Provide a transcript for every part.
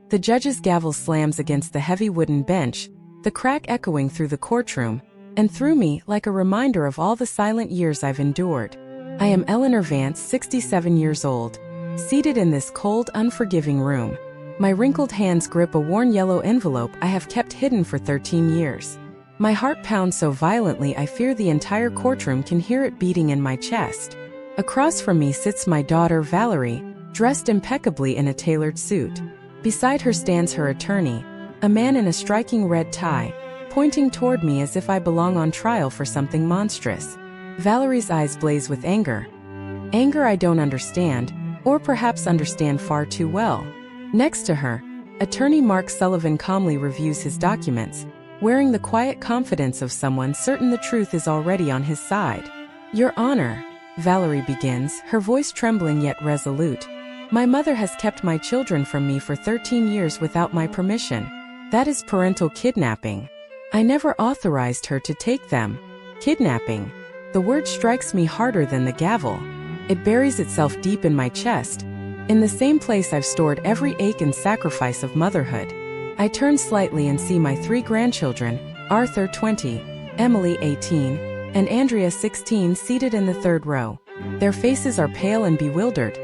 The judge's gavel slams against the heavy wooden bench, the crack echoing through the courtroom, and through me like a reminder of all the silent years I've endured. I am Eleanor Vance, 67 years old, seated in this cold, unforgiving room. My wrinkled hands grip a worn yellow envelope I have kept hidden for 13 years. My heart pounds so violently I fear the entire courtroom can hear it beating in my chest. Across from me sits my daughter, Valerie, dressed impeccably in a tailored suit. Beside her stands her attorney, a man in a striking red tie, pointing toward me as if I belong on trial for something monstrous. Valerie's eyes blaze with anger. Anger I don't understand, or perhaps understand far too well. Next to her, attorney Mark Sullivan calmly reviews his documents, wearing the quiet confidence of someone certain the truth is already on his side. Your Honor, Valerie begins, her voice trembling yet resolute. My mother has kept my children from me for 13 years without my permission. That is parental kidnapping. I never authorized her to take them. Kidnapping. The word strikes me harder than the gavel. It buries itself deep in my chest, in the same place I've stored every ache and sacrifice of motherhood. I turn slightly and see my 3 grandchildren, Arthur 20, Emily 18, and Andrea 16 seated in the third row. Their faces are pale and bewildered,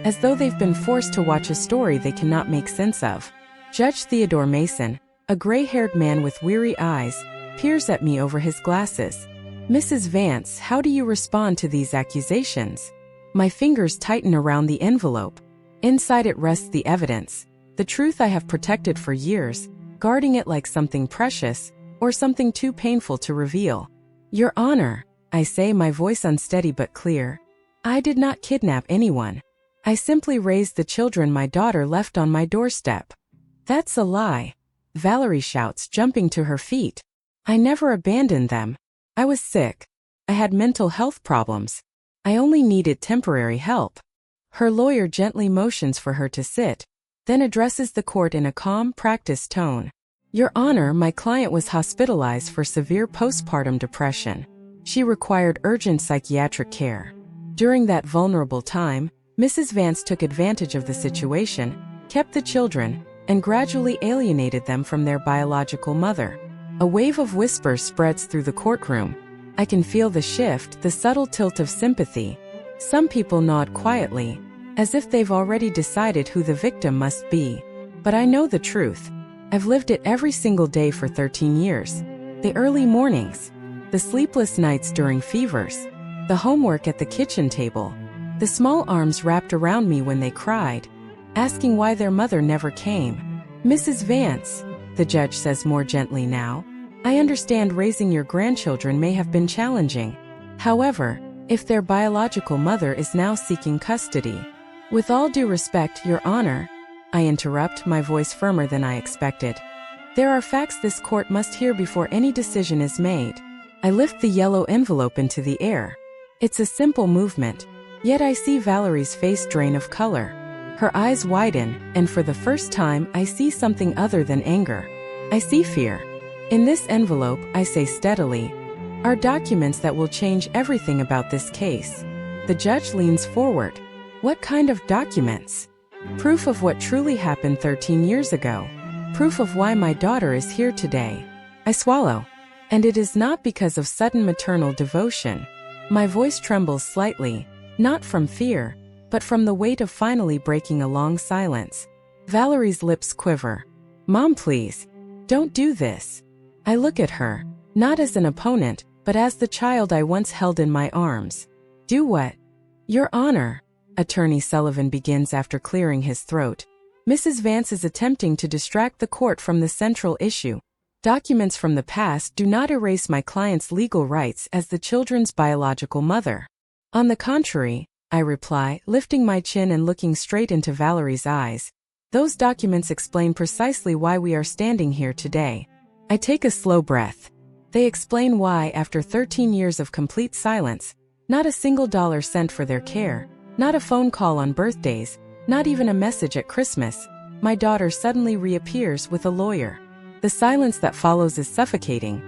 as though they've been forced to watch a story they cannot make sense of. Judge Theodore Mason, a gray-haired man with weary eyes, peers at me over his glasses. Mrs. Vance, how do you respond to these accusations? My fingers tighten around the envelope. Inside it rests the evidence, the truth I have protected for years, guarding it like something precious, or something too painful to reveal. Your Honor, I say, my voice unsteady but clear. I did not kidnap anyone. I simply raised the children my daughter left on my doorstep. That's a lie, Valerie shouts, jumping to her feet. I never abandoned them. I was sick. I had mental health problems. I only needed temporary help. Her lawyer gently motions for her to sit, then addresses the court in a calm, practiced tone. Your Honor, my client was hospitalized for severe postpartum depression. She required urgent psychiatric care. During that vulnerable time, Mrs. Vance took advantage of the situation, kept the children, and gradually alienated them from their biological mother. A wave of whispers spreads through the courtroom. I can feel the shift, the subtle tilt of sympathy. Some people nod quietly, as if they've already decided who the victim must be. But I know the truth. I've lived it every single day for 13 years. The early mornings, the sleepless nights during fevers, the homework at the kitchen table, the small arms wrapped around me when they cried, asking why their mother never came. Mrs. Vance, the judge says more gently now, I understand raising your grandchildren may have been challenging. However, if their biological mother is now seeking custody. With all due respect, Your Honor, I interrupt, my voice firmer than I expected. There are facts this court must hear before any decision is made. I lift the yellow envelope into the air. It's a simple movement, yet I see Valerie's face drain of color. Her eyes widen, and for the first time I see something other than anger. I see fear. In this envelope, I say steadily, are documents that will change everything about this case. The judge leans forward. What kind of documents? Proof of what truly happened 13 years ago. Proof of why my daughter is here today. I swallow. And it is not because of sudden maternal devotion. My voice trembles slightly, not from fear, but from the weight of finally breaking a long silence. Valerie's lips quiver. Mom, please, don't do this. I look at her, not as an opponent, but as the child I once held in my arms. Do what? Your Honor, Attorney Sullivan begins after clearing his throat. Mrs. Vance is attempting to distract the court from the central issue. Documents from the past do not erase my client's legal rights as the children's biological mother. On the contrary, I reply, lifting my chin and looking straight into Valerie's eyes. Those documents explain precisely why we are standing here today. I take a slow breath. They explain why, after 13 years of complete silence, not a single dollar sent for their care, not a phone call on birthdays, not even a message at Christmas, my daughter suddenly reappears with a lawyer. The silence that follows is suffocating,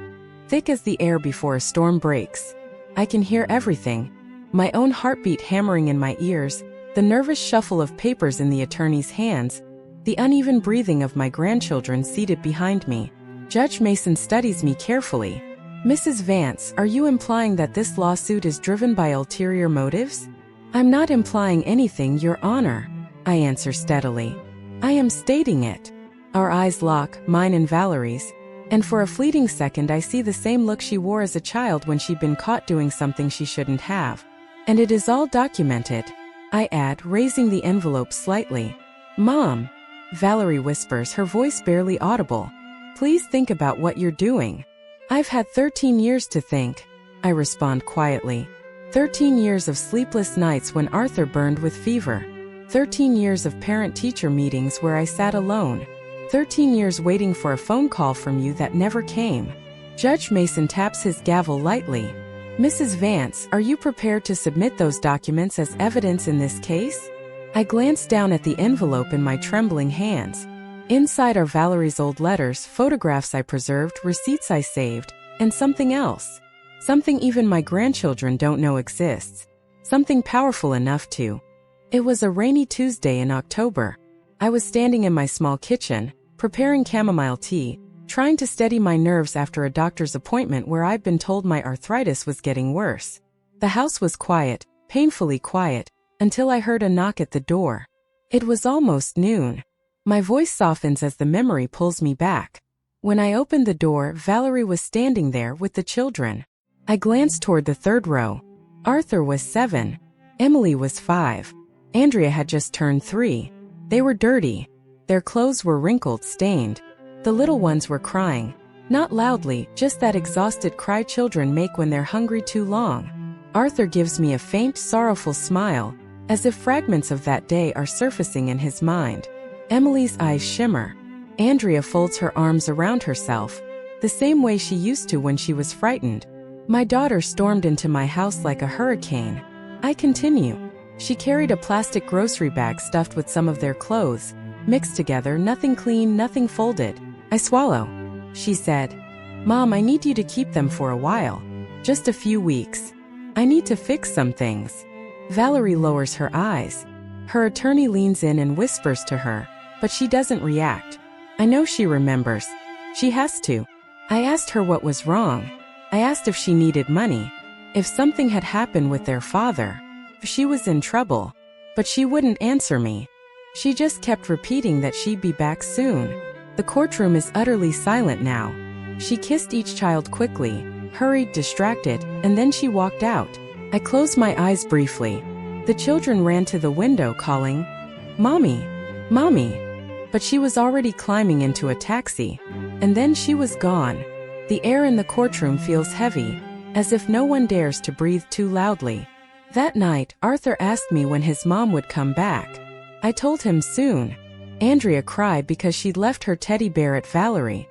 thick as the air before a storm breaks. I can hear everything, my own heartbeat hammering in my ears, the nervous shuffle of papers in the attorney's hands, the uneven breathing of my grandchildren seated behind me. Judge Mason studies me carefully. Mrs. Vance, are you implying that this lawsuit is driven by ulterior motives? I'm not implying anything, Your Honor, I answer steadily. I am stating it. Our eyes lock, mine and Valerie's, and for a fleeting second I see the same look she wore as a child when she'd been caught doing something she shouldn't have. And it is all documented, I add, raising the envelope slightly. Mom, Valerie whispers, her voice barely audible. Please think about what you're doing. I've had 13 years to think, I respond quietly. 13 years of sleepless nights when Arthur burned with fever. 13 years of parent-teacher meetings where I sat alone. 13 years waiting for a phone call from you that never came. Judge Mason taps his gavel lightly. Mrs. Vance, are you prepared to submit those documents as evidence in this case? I glance down at the envelope in my trembling hands. Inside are Valerie's old letters, photographs I preserved, receipts I saved, and something else. Something even my grandchildren don't know exists. Something powerful enough to. It was a rainy Tuesday in October. I was standing in my small kitchen, preparing chamomile tea, trying to steady my nerves after a doctor's appointment where I'd been told my arthritis was getting worse. The house was quiet, painfully quiet, until I heard a knock at the door. It was almost noon. My voice softens as the memory pulls me back. When I opened the door, Valerie was standing there with the children. I glanced toward the third row. Arthur was 7. Emily was 5. Andrea had just turned 3. They were dirty. Their clothes were wrinkled, stained. The little ones were crying. Not loudly, just that exhausted cry children make when they're hungry too long. Arthur gives me a faint, sorrowful smile, as if fragments of that day are surfacing in his mind. Emily's eyes shimmer. Andrea folds her arms around herself, the same way she used to when she was frightened. My daughter stormed into my house like a hurricane. I continue. She carried a plastic grocery bag stuffed with some of their clothes, mixed together, nothing clean, nothing folded. I swallow. She said, Mom, I need you to keep them for a while. Just a few weeks. I need to fix some things. Valerie lowers her eyes. Her attorney leans in and whispers to her, but she doesn't react. I know she remembers. She has to. I asked her what was wrong. I asked if she needed money, if something had happened with their father, if she was in trouble, but she wouldn't answer me. She just kept repeating that she'd be back soon. The courtroom is utterly silent now. She kissed each child quickly, hurried, distracted, and then she walked out. I closed my eyes briefly. The children ran to the window calling, Mommy, Mommy. But she was already climbing into a taxi. And then she was gone. The air in the courtroom feels heavy, as if no one dares to breathe too loudly. That night, Arthur asked me when his mom would come back. I told him soon. Andrea cried because she'd left her teddy bear at Valerie.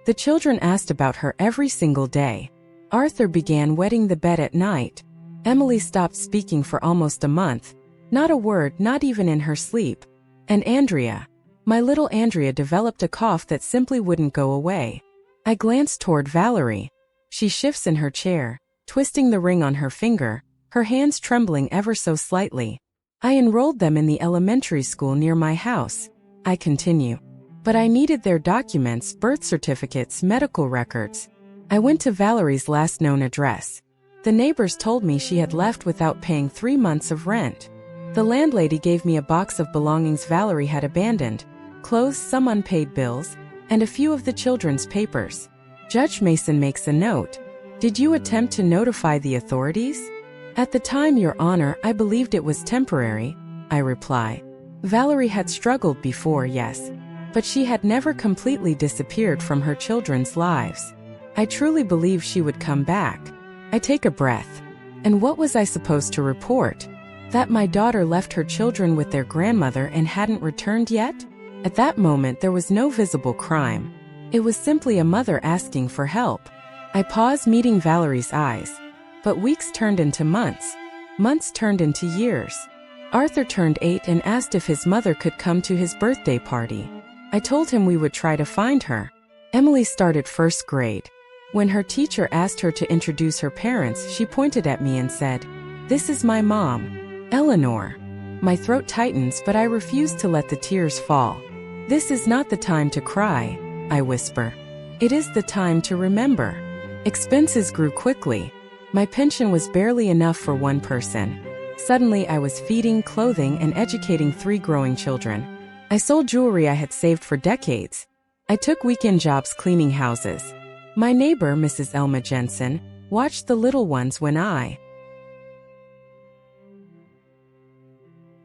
The children asked about her every single day. Arthur began wetting the bed at night. Emily stopped speaking for almost a month. Not a word, not even in her sleep. And Andrea, my little Andrea, developed a cough that simply wouldn't go away. I glanced toward Valerie. She shifts in her chair, twisting the ring on her finger, her hands trembling ever so slightly. I enrolled them in the elementary school near my house. I continue. But I needed their documents, birth certificates, medical records. I went to Valerie's last known address. The neighbors told me she had left without paying 3 months of rent. The landlady gave me a box of belongings Valerie had abandoned, clothes, some unpaid bills, and a few of the children's papers. Judge Mason makes a note. Did you attempt to notify the authorities? At the time, Your Honor, I believed it was temporary, I reply. Valerie had struggled before, yes, but she had never completely disappeared from her children's lives. I truly believed she would come back. I take a breath. And what was I supposed to report? That my daughter left her children with their grandmother and hadn't returned yet? At that moment, there was no visible crime. It was simply a mother asking for help. I paused, meeting Valerie's eyes. But weeks turned into months. Months turned into years. Arthur turned 8 and asked if his mother could come to his birthday party. I told him we would try to find her. Emily started first grade. When her teacher asked her to introduce her parents, she pointed at me and said, "This is my mom, Eleanor." My throat tightens, but I refuse to let the tears fall. "This is not the time to cry," I whisper. "It is the time to remember." Expenses grew quickly. My pension was barely enough for one person. Suddenly I was feeding, clothing, and educating 3 growing children. I sold jewelry I had saved for decades. I took weekend jobs cleaning houses. My neighbor, Mrs. Elma Jensen, watched the little ones when I...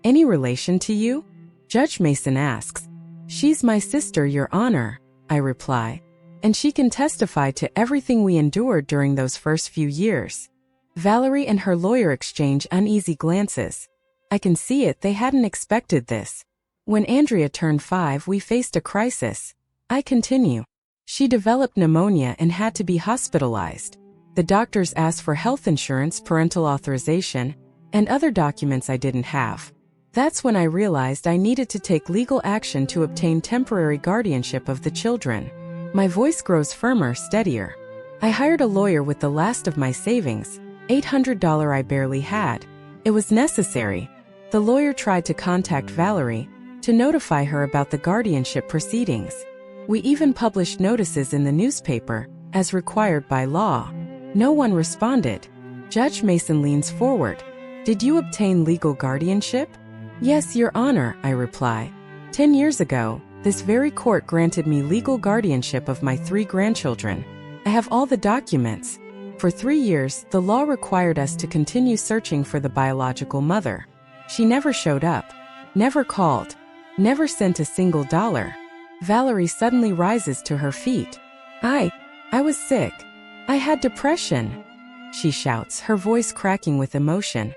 "Any relation to you?" Judge Mason asks. "She's my sister, Your Honor," I reply. "And she can testify to everything we endured during those first few years." Valerie and her lawyer exchange uneasy glances. I can see it, they hadn't expected this. When Andrea turned 5, we faced a crisis. I continue. She developed pneumonia and had to be hospitalized. The doctors asked for health insurance, parental authorization, and other documents I didn't have. That's when I realized I needed to take legal action to obtain temporary guardianship of the children. My voice grows firmer, steadier. I hired a lawyer with the last of my savings, $800 I barely had. It was necessary. The lawyer tried to contact Valerie to notify her about the guardianship proceedings. We even published notices in the newspaper, as required by law. No one responded. Judge Mason leans forward. "Did you obtain legal guardianship?" "Yes, Your Honor," I reply. 10 years ago, this very court granted me legal guardianship of my 3 grandchildren. I have all the documents. For 3 years, the law required us to continue searching for the biological mother. She never showed up, never called, never sent a single dollar. Valerie suddenly rises to her feet. I was sick. I had depression," she shouts, her voice cracking with emotion.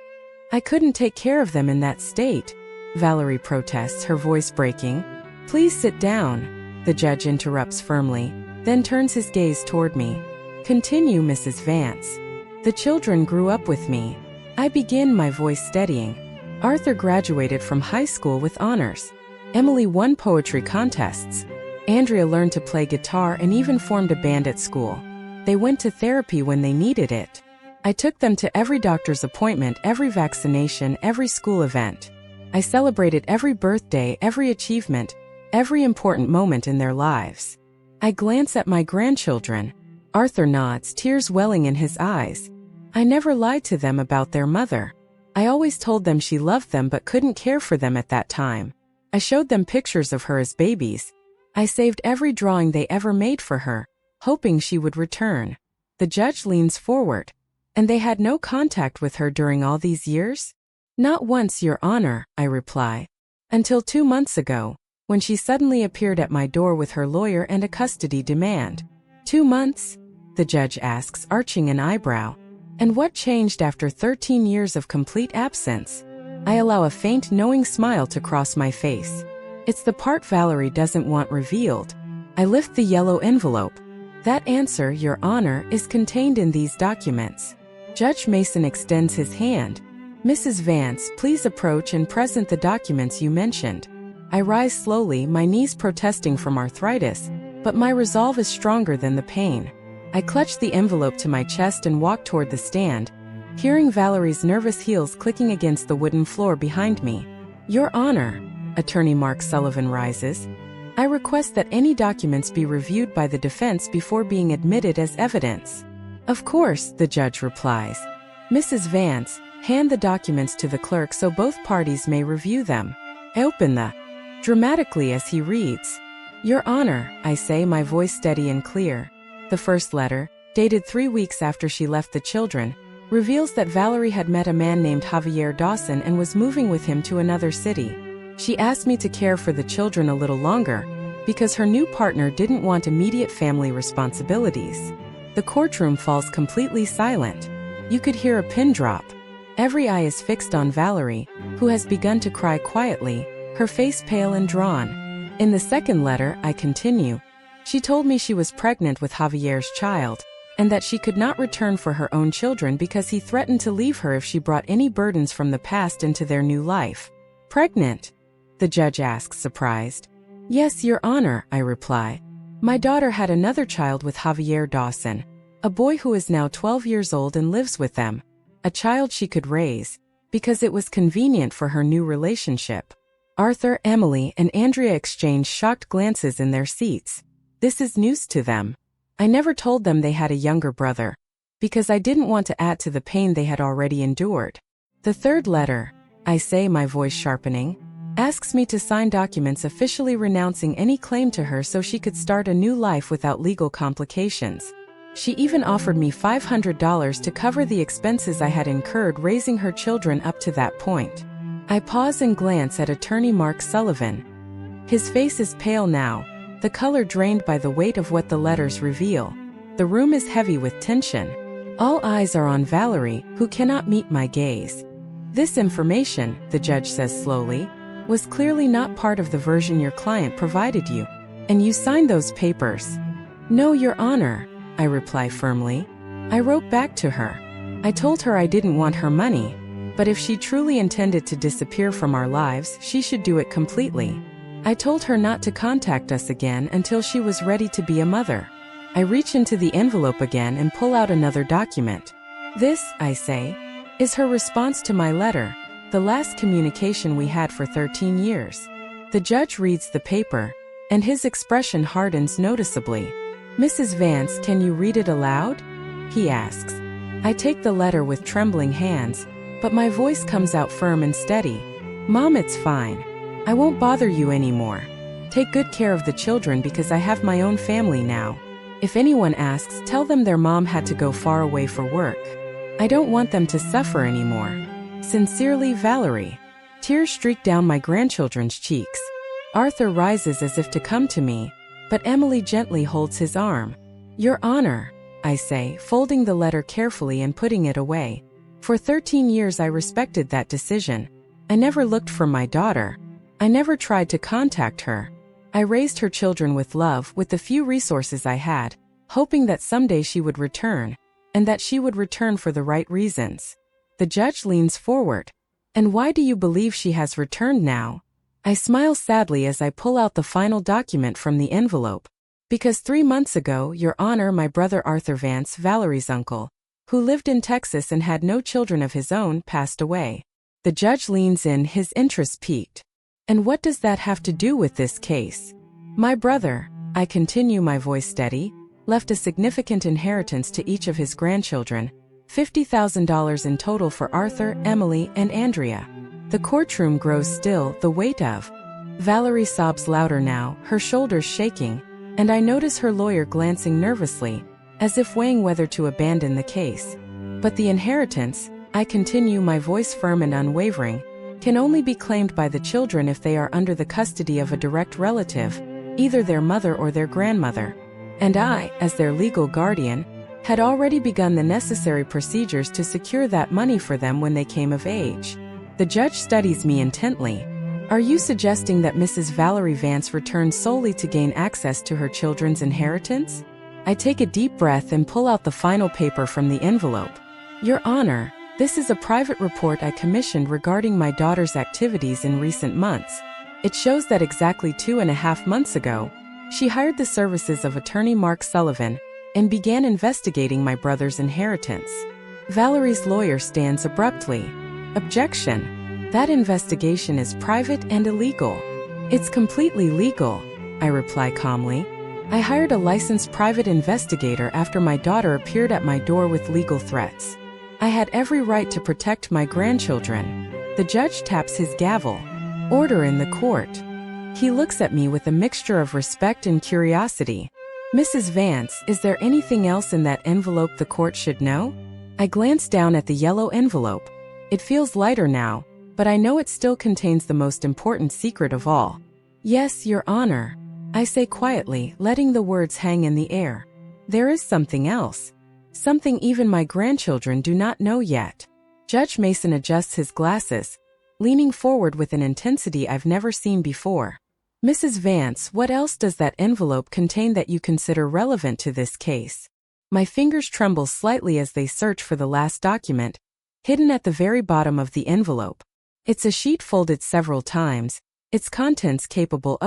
"I couldn't take care of them in that state," Valerie protests, her voice breaking. "Please sit down," the judge interrupts firmly, then turns his gaze toward me. "Continue, Mrs. Vance. The children grew up with me." I begin, my voice steadying. "Arthur graduated from high school with honors. Emily won poetry contests. Andrea learned to play guitar and even formed a band at school. They went to therapy when they needed it. I took them to every doctor's appointment, every vaccination, every school event. I celebrated every birthday, every achievement, every important moment in their lives." I glance at my grandchildren. Arthur nods, tears welling in his eyes. "I never lied to them about their mother. I always told them she loved them but couldn't care for them at that time. I showed them pictures of her as babies. I saved every drawing they ever made for her, hoping she would return." The judge leans forward. "And they had no contact with her during all these years?" "Not once, Your Honor," I reply. "Until 2 months ago, when she suddenly appeared at my door with her lawyer and a custody demand." 2 months? The judge asks, arching an eyebrow. "And what changed after 13 years of complete absence?" I allow a faint, knowing smile to cross my face. It's the part Valerie doesn't want revealed. I lift the yellow envelope. "That answer, Your Honor, is contained in these documents." Judge Mason extends his hand. "Mrs. Vance, please approach and present the documents you mentioned." I rise slowly, my knees protesting from arthritis, but my resolve is stronger than the pain. I clutch the envelope to my chest and walk toward the stand, hearing Valerie's nervous heels clicking against the wooden floor behind me. "Your Honor," Attorney Mark Sullivan rises, "I request that any documents be reviewed by the defense before being admitted as evidence." "Of course," the judge replies. "Mrs. Vance, hand the documents to the clerk so both parties may review them." I open the dramatically as he reads. "Your Honor," I say, my voice steady and clear. The first letter, dated 3 weeks after she left the children, reveals that Valerie had met a man named Javier Dawson and was moving with him to another city. She asked me to care for the children a little longer, because her new partner didn't want immediate family responsibilities. The courtroom falls completely silent. You could hear a pin drop. Every eye is fixed on Valerie, who has begun to cry quietly, her face pale and drawn. In the second letter, I continue. She told me she was pregnant with Javier's child, and that she could not return for her own children because he threatened to leave her if she brought any burdens from the past into their new life. "Pregnant?" the judge asks, surprised. "Yes, Your Honor," I reply. "My daughter had another child with Javier Dawson, a boy who is now 12 years old and lives with them, a child she could raise, because it was convenient for her new relationship." Arthur, Emily, and Andrea exchanged shocked glances in their seats. This is news to them. I never told them they had a younger brother, because I didn't want to add to the pain they had already endured. The third letter, I say, my voice sharpening, asks me to sign documents officially renouncing any claim to her so she could start a new life without legal complications. She even offered me $500 to cover the expenses I had incurred raising her children up to that point. I pause and glance at attorney Mark Sullivan. His face is pale now, the color drained by the weight of what the letters reveal. The room is heavy with tension. All eyes are on Valerie, who cannot meet my gaze. This information, the judge says slowly, was clearly not part of the version your client provided you. And you signed those papers. No, Your Honor, I reply firmly. I wrote back to her. I told her I didn't want her money, but if she truly intended to disappear from our lives, she should do it completely. I told her not to contact us again until she was ready to be a mother. I reach into the envelope again and pull out another document. This, I say, is her response to my letter, the last communication we had for 13 years. The judge reads the paper, and his expression hardens noticeably. Mrs. Vance, can you read it aloud? He asks. I take the letter with trembling hands, but my voice comes out firm and steady. Mom, it's fine. I won't bother you anymore. Take good care of the children because I have my own family now. If anyone asks, tell them their mom had to go far away for work. I don't want them to suffer anymore. Sincerely, Valerie. Tears streak down my grandchildren's cheeks. Arthur rises as if to come to me, but Emily gently holds his arm. Your Honor, I say, folding the letter carefully and putting it away. For 13 years I respected that decision. I never looked for my daughter. I never tried to contact her. I raised her children with love, with the few resources I had, hoping that someday she would return, and that she would return for the right reasons. The judge leans forward. And why do you believe she has returned now? I smile sadly as I pull out the final document from the envelope. Because 3 months ago, Your Honor, my brother Arthur Vance, Valerie's uncle, who lived in Texas and had no children of his own, passed away. The judge leans in, his interest piqued. And what does that have to do with this case? My brother, I continue, my voice steady, left a significant inheritance to each of his grandchildren, $50,000 in total for Arthur, Emily, and Andrea. The courtroom grows still, the weight of. Valerie sobs louder now, her shoulders shaking, and I notice her lawyer glancing nervously, as if weighing whether to abandon the case. But the inheritance, I continue, my voice firm and unwavering, can only be claimed by the children if they are under the custody of a direct relative, either their mother or their grandmother. And I, as their legal guardian, had already begun the necessary procedures to secure that money for them when they came of age. The judge studies me intently. Are you suggesting that Mrs. Valerie Vance returned solely to gain access to her children's inheritance? I take a deep breath and pull out the final paper from the envelope. Your Honor, this is a private report I commissioned regarding my daughter's activities in recent months. It shows that exactly 2.5 months ago, she hired the services of attorney Mark Sullivan and began investigating my brother's inheritance. Valerie's lawyer stands abruptly. Objection. That investigation is private and illegal. It's completely legal, I reply calmly. I hired a licensed private investigator after my daughter appeared at my door with legal threats. I had every right to protect my grandchildren. The judge taps his gavel. Order in the court. He looks at me with a mixture of respect and curiosity. Mrs. Vance, is there anything else in that envelope the court should know? I glance down at the yellow envelope. It feels lighter now, but I know it still contains the most important secret of all. Yes, Your Honor, I say quietly, letting the words hang in the air. There is something else. Something even my grandchildren do not know yet. Judge Mason adjusts his glasses, leaning forward with an intensity I've never seen before. Mrs. Vance, what else does that envelope contain that you consider relevant to this case? My fingers tremble slightly as they search for the last document, hidden at the very bottom of the envelope. It's a sheet folded several times, its contents capable